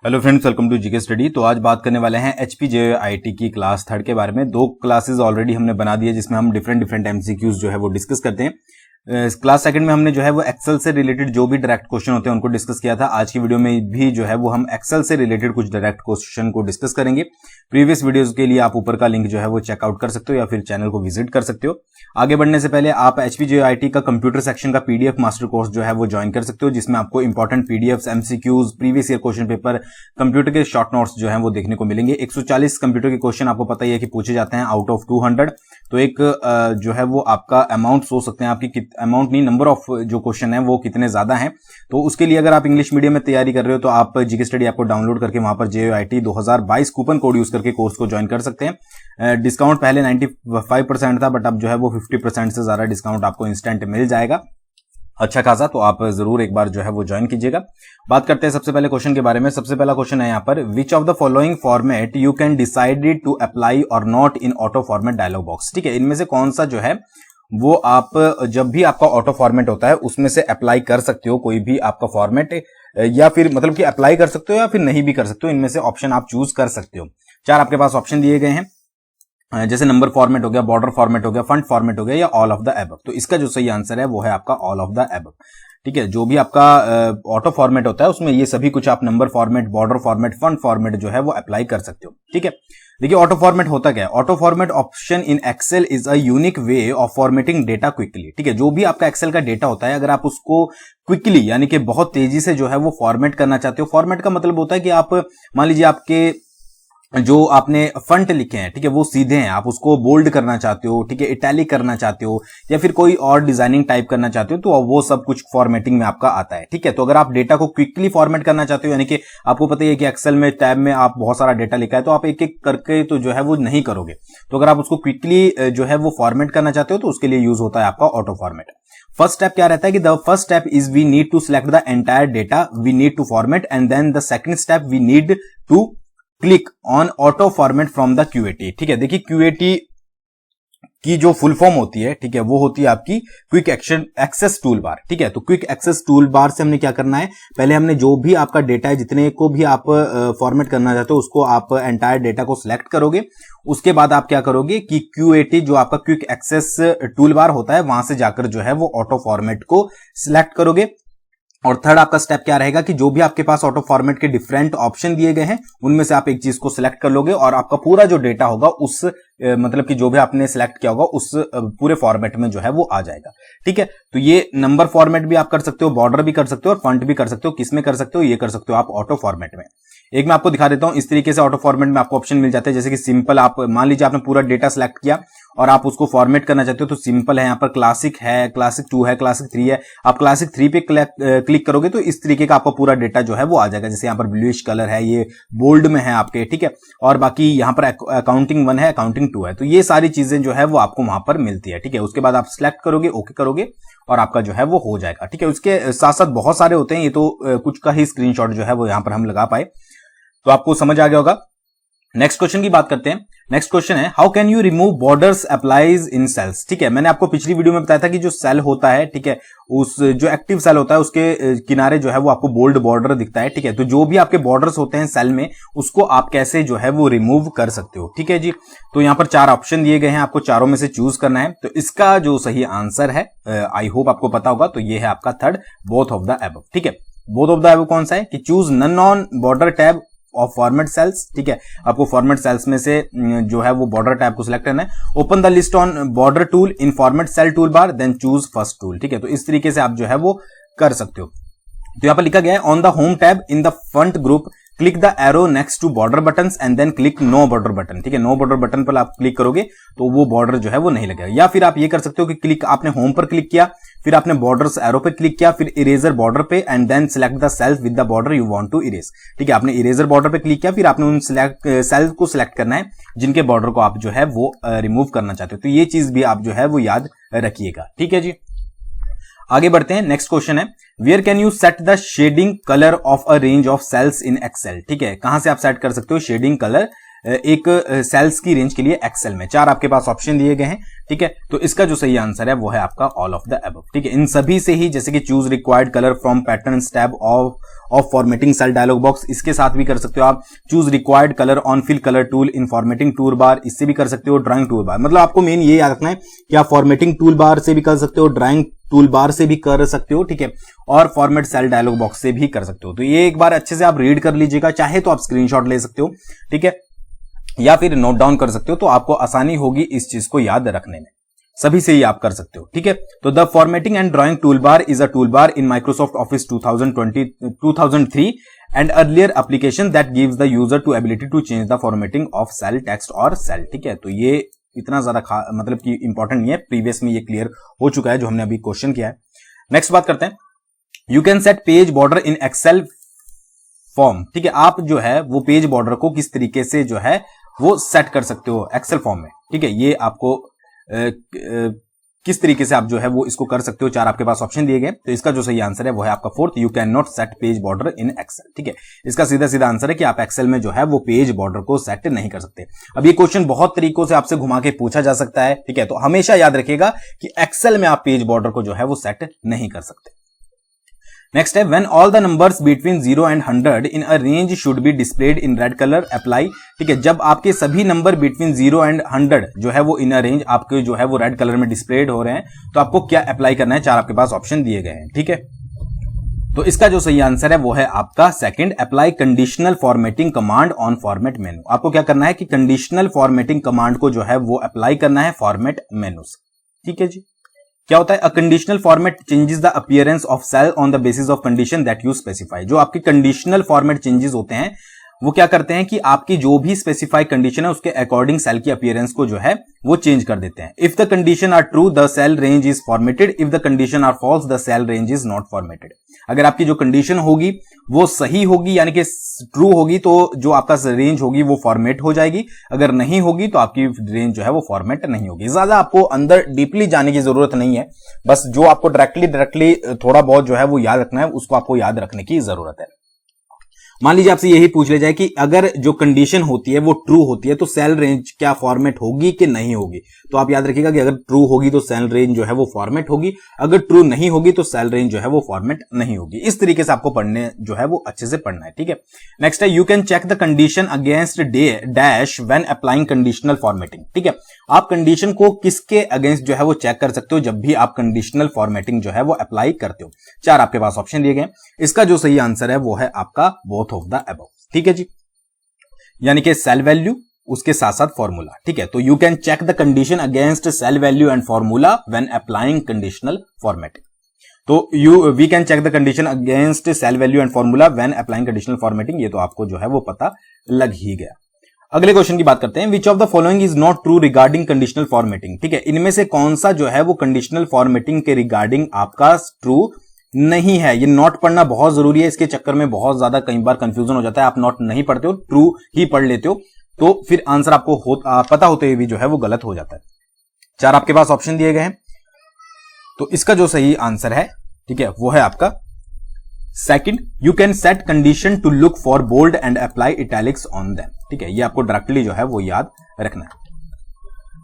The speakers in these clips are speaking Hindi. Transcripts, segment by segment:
Hello friends, welcome to GK study. तो आज बात करने वाले हैं HPJIT की क्लास थर्ड के बारे में। दो क्लासेस ऑलरेडी हमने बना दी है जिसमें हम डिफरेंट एमसीक्यूज जो है वो डिस्कस करते हैं। क्लास सेकंड में हमने जो है वो एक्सेल से रिलेटेड जो भी डायरेक्ट क्वेश्चन होते हैं उनको डिस्कस किया था। आज की वीडियो में भी जो है वो हम एक्सेल से रिलेटेड कुछ डायरेक्ट क्वेश्चन को डिस्कस करेंगे। प्रीवियस वीडियोस के लिए आप ऊपर का लिंक जो है वो चेकआउट कर सकते हो या फिर चैनल को विजिट कर सकते हो। आगे बढ़ने से पहले आप HPJIT का कंप्यूटर सेक्शन का PDF मास्टर कोर्स जो है वो ज्वाइन कर सकते हो, जिसमें आपको important PDFs, MCQs, previous year question paper, computer के शॉर्ट नोट्स जो है वो देखने को मिलेंगे। 140 कंप्यूटर के क्वेश्चन आपको पता ही है कि पूछे जाते हैं आउट ऑफ 200। तो एक जो है वो आपका अमाउंट सोच सकते हैं, आपकी अमाउंट नहीं, नंबर ऑफ जो क्वेश्चन है वो कितने ज्यादा हैं। तो उसके लिए अगर आप इंग्लिश मीडियम में तैयारी कर रहे हो तो आप जीके स्टडी ऐप को डाउनलोड करके वहां पर JIT 2022 कूपन कोड यूज करके कोर्स को ज्वाइन कर सकते हैं। डिस्काउंट पहले 95% था, बट अब जो है वो 50% से ज्यादा डिस्काउंट आपको इंस्टेंट मिल जाएगा, अच्छा खासा। तो आप जरूर एक बार जो है वो ज्वाइन कीजिएगा। बात करते हैं सबसे पहले क्वेश्चन के बारे में। सबसे पहला क्वेश्चन है यहाँ पर, which of the following format you can decided to apply और not in auto format dialog box. ठीक है, इनमें से कौन सा जो है वो आप जब भी आपका ऑटो फॉर्मेट होता है उसमें से अप्लाई कर सकते हो, कोई भी आपका फॉर्मेट, या फिर मतलब कि अप्लाई कर सकते हो या फिर नहीं भी कर सकते हो। इनमें से ऑप्शन आप चूज कर सकते हो। 4 आपके पास ऑप्शन दिए गए हैं, जैसे नंबर फॉर्मेट हो गया, बॉर्डर फॉर्मेट हो गया, फंट फॉर्मेट हो गया या ऑल ऑफ द अबव। तो इसका जो सही आंसर है वो है आपका ऑल ऑफ द अबव। ठीक है, जो भी आपका ऑटो फॉर्मेट होता है उसमें ये सभी कुछ आप number format, border format, font format जो है वो अप्लाई कर सकते हो। ठीक है, देखिए ऑटो फॉर्मेट होता क्या है। Auto format option in Excel is a unique way of formatting data quickly. ठीक है, जो भी आपका एक्सेल का डेटा होता है, अगर आप उसको क्विकली यानी कि बहुत तेजी से जो है वो फॉर्मेट करना चाहते हो। फॉर्मेट का मतलब होता है कि आप मान लीजिए आपके जो आपने फंट लिखे हैं, ठीक है, वो सीधे हैं, आप उसको बोल्ड करना चाहते हो, ठीक है, इटैलिक करना चाहते हो या फिर कोई और डिजाइनिंग टाइप करना चाहते हो, तो वो सब कुछ फॉर्मेटिंग में आपका आता है। ठीक है, तो अगर आप डेटा को क्विकली फॉर्मेट करना चाहते हो, यानी कि आपको पता है कि एक्सेल में टैब में आप बहुत सारा डेटा लिखा है, तो आप एक एक करके तो जो है वो नहीं करोगे। तो अगर आप उसको क्विकली जो है वो फॉर्मेट करना चाहते हो तो उसके लिए यूज होता है आपका ऑटो फॉर्मेट। फर्स्ट स्टेप क्या रहता है कि the first step is we need to select the entire data we need to format, and then the second step we need to click on auto format from the QAT। ठीक है, देखिए QAT की जो फुल फॉर्म होती है, ठीक है, वो होती है आपकी quick action access toolbar. ठीक है, तो क्विक एक्सेस टूल बार से हमने क्या करना है, पहले हमने जो भी आपका डेटा है, जितने को भी आप फॉर्मेट करना चाहते हो, उसको आप एंटायर डेटा को सिलेक्ट करोगे। उसके बाद आप क्या करोगे कि QAT जो आपका क्विक एक्सेस टूल बार होता है, वहां से जाकर जो है वो ऑटो फॉर्मेट को सिलेक्ट करोगे। और थर्ड आपका स्टेप क्या रहेगा कि जो भी आपके पास ऑटो फॉर्मेट के डिफरेंट ऑप्शन दिए गए हैं उनमें से आप एक चीज को सिलेक्ट कर लोगे और आपका पूरा जो डेटा होगा उस मतलब कि जो भी आपने सिलेक्ट किया होगा उस पूरे फॉर्मेट में जो है वो आ जाएगा। ठीक है, तो ये नंबर फॉर्मेट भी आप कर सकते हो, बॉर्डर भी कर सकते हो और फंट भी कर सकते हो। किस में कर सकते हो, ये कर सकते हो आप ऑटो फॉर्मेट में। एक मैं आपको दिखा देता हूं, इस तरीके से ऑटो फॉर्मेट में आपको ऑप्शन मिल जाते हैं। जैसे कि सिंपल, आप मान लीजिए आपने पूरा डेटा सिलेक्ट किया और आप उसको फॉर्मेट करना चाहते हो, तो सिंपल है, यहाँ पर क्लासिक है, क्लासिक 2 है, क्लासिक 3 है। आप क्लासिक 3 पे क्लिक करोगे तो इस तरीके का आपका पूरा डेटा जो है वो आ जाएगा। जैसे यहाँ पर ब्लूइश कलर है, ये बोल्ड में है आपके, ठीक है, और बाकी यहाँ पर अकाउंटिंग 1 है, अकाउंटिंग 2 है। तो ये सारी चीजें जो है वो आपको वहां पर मिलती है। ठीक है, उसके बाद आप सिलेक्ट करोगे, ओके करोगे और आपका जो है वो हो जाएगा। ठीक है, उसके साथ साथ बहुत सारे होते हैं, ये तो कुछ का ही स्क्रीनशॉट जो है वो यहां पर हम लगा पाए, तो आपको समझ आ गया होगा। नेक्स्ट क्वेश्चन की बात करते हैं। नेक्स्ट क्वेश्चन है, how can you remove borders applies in cells. ठीक है, मैंने आपको पिछली वीडियो में बताया था कि जो सेल होता है, ठीक है, उस जो एक्टिव सेल होता है उसके किनारे जो है वो आपको बोल्ड बॉर्डर दिखता है। ठीक है, तो जो भी आपके बॉर्डर्स होते हैं सेल में, उसको आप कैसे जो है वो रिमूव कर सकते हो। ठीक है जी, तो यहां पर 4 ऑप्शन दिए गए हैं, आपको चारों में से चूज करना है। तो इसका जो सही आंसर है, आई होप आपको पता होगा, तो ये है आपका third, both of the above. ठीक है, बोथ ऑफ द अबव कौन सा है कि choose none on border tab of format cells. ठीक है, आपको फॉर्मेट सेल्स में से जो है वो बॉर्डर टैब को सिलेक्ट करना है। Open the list on border tool in format cell tool bar, then choose first tool. ठीक है, तो इस तरीके से आप जो है वो कर सकते हो। तो यहां पर लिखा गया है, on the home tab in the front group click the arrow next to border button and then click no border button. ठीक है, नो बॉर्डर बटन पर आप क्लिक करोगे तो वो बॉर्डर जो है वो नहीं लगेगा। या फिर आप ये कर सकते हो कि क्लिक, आपने होम पर क्लिक किया, फिर आपने बॉर्डर्स एरो पे क्लिक किया, फिर इरेजर बॉर्डर पे, and then select the cells with the border you want to erase. ठीक है, आपने इरेजर बॉर्डर पे क्लिक किया, फिर आपने उन सेल्स को सिलेक्ट करना है जिनके बॉर्डर को आप जो है वो रिमूव करना चाहते हो। तो ये चीज भी आप जो है वो याद रखिएगा। ठीक है जी, आगे बढ़ते हैं। नेक्स्ट क्वेश्चन है, where can you set the shading colour of a range of cells in Excel. ठीक है, कहां से आप सेट कर सकते हो शेडिंग कलर एक सेल्स की रेंज के लिए एक्सेल में। 4 आपके पास ऑप्शन दिए गए हैं, ठीक है। तो इसका जो सही आंसर है वो है आपका ऑल ऑफ द अबव, ठीक है। इन सभी से ही, जैसे कि choose required colour from pattern tab of formatting cell dialog box, इसके साथ भी कर सकते हो आप। Choose required colour on fill colour tool in formatting tool bar, इससे भी कर सकते हो। ड्राइंग टूल बार, मतलब आपको मेन ये याद रखना है कि आप फॉर्मेटिंग टूल बार से भी कर सकते हो, ड्राइंग टूल बार से भी कर सकते हो, ठीक है, और फॉर्मेट सेल डायलॉग बॉक्स से भी कर सकते हो। तो ये एक बार अच्छे से आप रीड कर लीजिएगा, चाहे तो आप स्क्रीनशॉट ले सकते हो, ठीक है, या फिर नोट डाउन कर सकते हो, तो आपको आसानी होगी इस चीज को याद रखने में। सभी से ही आप कर सकते हो, ठीक है। तो the formatting and drawing tool bar is a tool bar in Microsoft Office 2003 and earlier application that gives the user to ability to change the formatting of cell text और सेल, ठीक है। तो ये इतना ज्यादा मतलब कि इंपॉर्टेंट नहीं है, प्रीवियस में ये क्लियर हो चुका है जो हमने अभी क्वेश्चन किया है। नेक्स्ट बात करते हैं, you can set page border in Excel form, ठीक है। आप जो है वो पेज बॉर्डर को किस तरीके से जो है वो सेट कर सकते हो एक्सेल फॉर्म में, ठीक है। ये आपको किस तरीके से आप जो है वो इसको कर सकते हो। 4 आपके पास ऑप्शन दिए गए, तो इसका जो सही आंसर है वो है आपका 4th, you can not set page border in Excel, ठीक है। इसका सीधा सीधा आंसर है कि आप एक्सेल में जो है वो पेज बॉर्डर को सेट नहीं कर सकते। अब ये क्वेश्चन बहुत तरीकों से आपसे घुमा के पूछा जा सकता है, ठीक है। तो हमेशा याद रखिएगा कि एक्सेल में आप पेज बॉर्डर को जो है वो सेट नहीं कर सकते। नेक्स्ट है, when all the numbers between 0 and 100 in a range should be displayed in red colour apply, ठीक है। जब आपके सभी नंबर बिटवीन 0 एंड 100 जो है वो इन अ रेंज आपके जो है वो रेड कलर में डिस्प्लेड हो रहे हैं, तो आपको क्या अप्लाई करना है। 4 आपके पास ऑप्शन दिए गए हैं, ठीक है। तो इसका जो सही आंसर है वो है आपका 2nd, apply conditional formatting command on format मेनू। आपको क्या करना है कि कंडीशनल फॉर्मेटिंग कमांड को जो है वो अप्लाई करना है फॉर्मेट मेनू से, ठीक है जी। क्या होता है, a conditional format changes the appearance of cell on the basis of condition that you specify. जो आपके कंडीशनल फॉर्मेट चेंजेस होते हैं वो क्या करते हैं कि आपकी जो भी स्पेसिफाई कंडीशन है उसके अकॉर्डिंग सेल की अपीयरेंस को जो है वो चेंज कर देते हैं। If the condition are true the cell range is formatted, if the condition are false the cell range is not formatted. अगर आपकी जो कंडीशन होगी वो सही होगी यानी कि ट्रू होगी तो जो आपका रेंज होगी वो फॉर्मेट हो जाएगी, अगर नहीं होगी तो आपकी रेंज जो है वो फॉर्मेट नहीं होगी। ज्यादा आपको अंदर डीपली जाने की जरूरत नहीं है, बस जो आपको डायरेक्टली थोड़ा बहुत जो है वो याद रखना है उसको आपको याद रखने की जरूरत है। मान लीजिए आपसे यही पूछ ले जाए कि अगर जो कंडीशन होती है वो ट्रू होती है तो सेल रेंज क्या फॉर्मेट होगी कि नहीं होगी, तो आप याद रखिएगा कि अगर ट्रू होगी तो सेल रेंज जो है वो फॉर्मेट होगी, अगर ट्रू नहीं होगी तो सेल रेंज जो है वो फॉर्मेट नहीं होगी। इस तरीके से आपको पढ़ने जो है वो अच्छे से पढ़ना है, ठीक है। नेक्स्ट है, you can check the condition against dash when applying conditional formatting, ठीक है। आप कंडीशन को किसके अगेंस्ट जो है वो चेक कर सकते हो जब भी आप कंडीशनल फॉर्मेटिंग जो है वो अप्लाई करते हो। 4 आपके पास ऑप्शन दिए गए, इसका जो सही आंसर है वो है आपका बोथ ऑफ द अबव, ठीक है जी। यानी कि सेल वैल्यू उसके साथ साथ फॉर्मूला, ठीक है। तो you can check the condition against cell value and formula when applying conditional formatting. तो we can check the condition against cell value and formula when applying conditional formatting, ये तो आपको जो है वो पता लग ही गया। अगले क्वेश्चन की बात करते हैं, विच of the following is not true regarding conditional formatting, ठीक है। इनमें से कौन सा जो है वो कंडीशनल फॉर्मेटिंग के रिगार्डिंग आपका ट्रू नहीं है। ये नॉट पढ़ना बहुत जरूरी है, इसके चक्कर में बहुत ज्यादा कई बार कंफ्यूजन हो जाता है। आप नॉट नहीं पढ़ते हो, ट्रू ही पढ़ लेते हो, तो फिर आंसर आपको पता होते हुए भी जो है वो गलत हो जाता है। 4 आपके पास ऑप्शन दिए गए हैं, तो इसका जो सही आंसर है, ठीक है, वो है आपका 2nd, you can set condition to look for bold and apply italics on them, ठीक है। ये आपको डायरेक्टली जो है वो याद रखना है।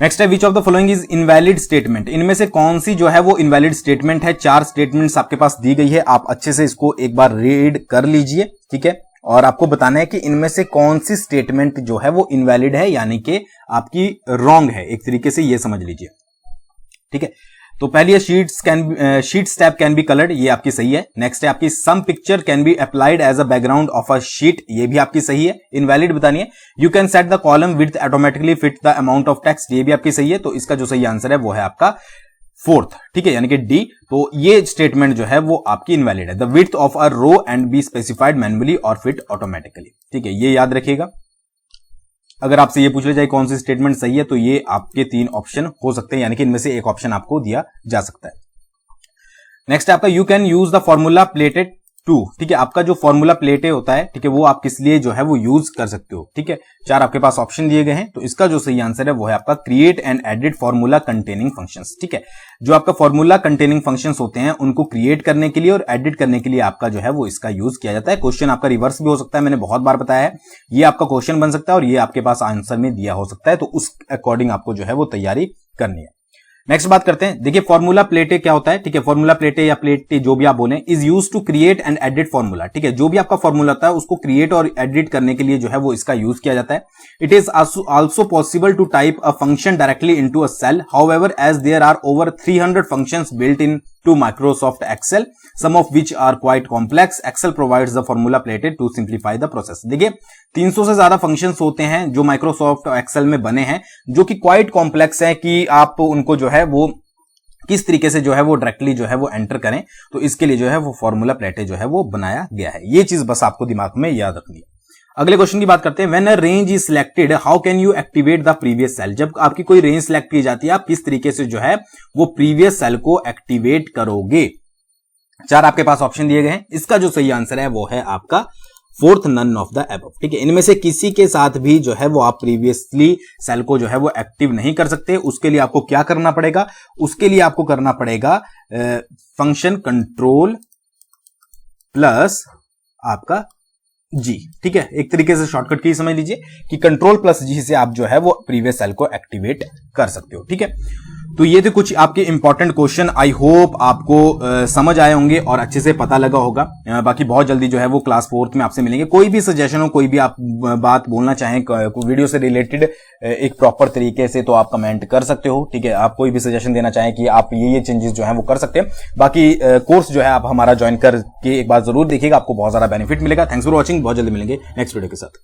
नेक्स्ट है, विच of the following is invalid statement. इनमें से कौन सी जो है वो इनवैलिड स्टेटमेंट है। 4 स्टेटमेंट्स आपके पास दी गई है, आप अच्छे से इसको एक बार रीड कर लीजिए, ठीक है। और आपको बताना है कि इनमें से कौन सी स्टेटमेंट जो है वो इनवैलिड है यानी कि आपकी रॉन्ग है, एक तरीके से ये समझ लीजिए, ठीक है। तो पहली है sheets tab can be coloured, ये आपकी सही है। नेक्स्ट है आपकी some picture can be applied as a background of a sheet, ये भी आपकी सही है, इनवैलिड बतानी है। You can set the column width automatically fit the amount of text, ये भी आपकी सही है। तो इसका जो सही आंसर है वो है आपका 4th, ठीक है, यानी कि डी। तो ये स्टेटमेंट जो है वो आपकी इनवैलिड है। The width of a row and be specified manually और फिट ऑटोमेटिकली, ठीक है, ये याद रखिएगा। अगर आपसे ये पूछ ले जाए कौन सी स्टेटमेंट सही है तो ये आपके 3 ऑप्शन हो सकते हैं, यानी कि इनमें से एक ऑप्शन आपको दिया जा सकता है। नेक्स्ट आपका, you can use the formula plated 2, ठीक है, आपका जो फॉर्मूला प्लेटे होता है, ठीक है, वो आप किस लिए जो है वो यूज कर सकते हो, ठीक है। 4 आपके पास ऑप्शन दिए गए हैं, तो इसका जो सही आंसर है वो है आपका create and edit formula containing functions, ठीक है। जो आपका फॉर्मूला कंटेनिंग फंक्शंस होते हैं उनको क्रिएट करने के लिए और एडिट करने के लिए आपका जो है वो इसका यूज किया जाता है। क्वेश्चन आपका रिवर्स भी हो सकता है, मैंने बहुत बार बताया है, ये आपका क्वेश्चन बन सकता है और ये आपके पास आंसर में दिया हो सकता है, तो उस अकॉर्डिंग आपको जो है वो तैयारी करनी है। नेक्स्ट बात करते हैं, देखिए फॉर्मूला प्लेटे क्या होता है, ठीक है। फॉर्मूला प्लेटे या प्लेटे जो भी आप बोले, is use to create and edit formula, ठीक है। जो भी आपका फॉर्मूला होता है उसको क्रिएट और एडिट करने के लिए जो है वो इसका यूज किया जाता है। It is also possible to type a function directly into a cell, however as there are over 300 functions built in to Microsoft Excel, some of which are quite complex. Excel provides the formula plated to simplify the process. देखिए 300 से ज्यादा फंक्शंस होते हैं जो Microsoft Excel में बने हैं, जो कि क्वाइट कॉम्प्लेक्स है कि आप उनको जो है वो किस तरीके से जो है वो डायरेक्टली जो है वो एंटर करें, तो इसके लिए जो है वो फॉर्मूला प्लेटे जो है वो बनाया गया है। ये चीज बस आपको दिमाग में याद रखनी है। अगले क्वेश्चन की बात करते हैं, when a range is selected how can you activate the previous cell. जब आपकी कोई रेंज सिलेक्ट की जाती है, आप किस तरीके से जो है वो प्रीवियस सेल को एक्टिवेट करोगे। 4 आपके पास ऑप्शन दिए गए हैं, इसका जो सही आंसर है वो है आपका fourth, none of the above, ठीक है। इनमें से किसी के साथ भी जो है वो आप प्रीवियसली सेल को जो है वो एक्टिव नहीं कर सकते। उसके लिए आपको क्या करना पड़ेगा, उसके लिए आपको करना पड़ेगा फंक्शन कंट्रोल प्लस आपका जी, ठीक है। एक तरीके से शॉर्टकट की समझ लीजिए कि कंट्रोल प्लस जी से आप जो है वो प्रीवियस सेल को एक्टिवेट कर सकते हो, ठीक है। तो ये थे कुछ आपके इंपॉर्टेंट क्वेश्चन। आई होप आपको समझ आए होंगे और अच्छे से पता लगा होगा। बाकी बहुत जल्दी जो है वो क्लास 4th में आपसे मिलेंगे। कोई भी सजेशन हो, कोई भी आप बात बोलना चाहें वीडियो से रिलेटेड एक प्रॉपर तरीके से, तो आप कमेंट कर सकते हो, ठीक है। आप कोई भी सजेशन देना चाहें कि आप ये चेंजेस जो है वो कर सकते हैं। बाकी कोर्स जो है आप हमारा ज्वाइन करके एक बार जरूर देखिएगा, आपको बहुत ज्यादा बेनिफिट मिलेगा। थैंक्स फॉर वॉचिंग, बहुत जल्दी मिलेंगे नेक्स्ट वीडियो के साथ।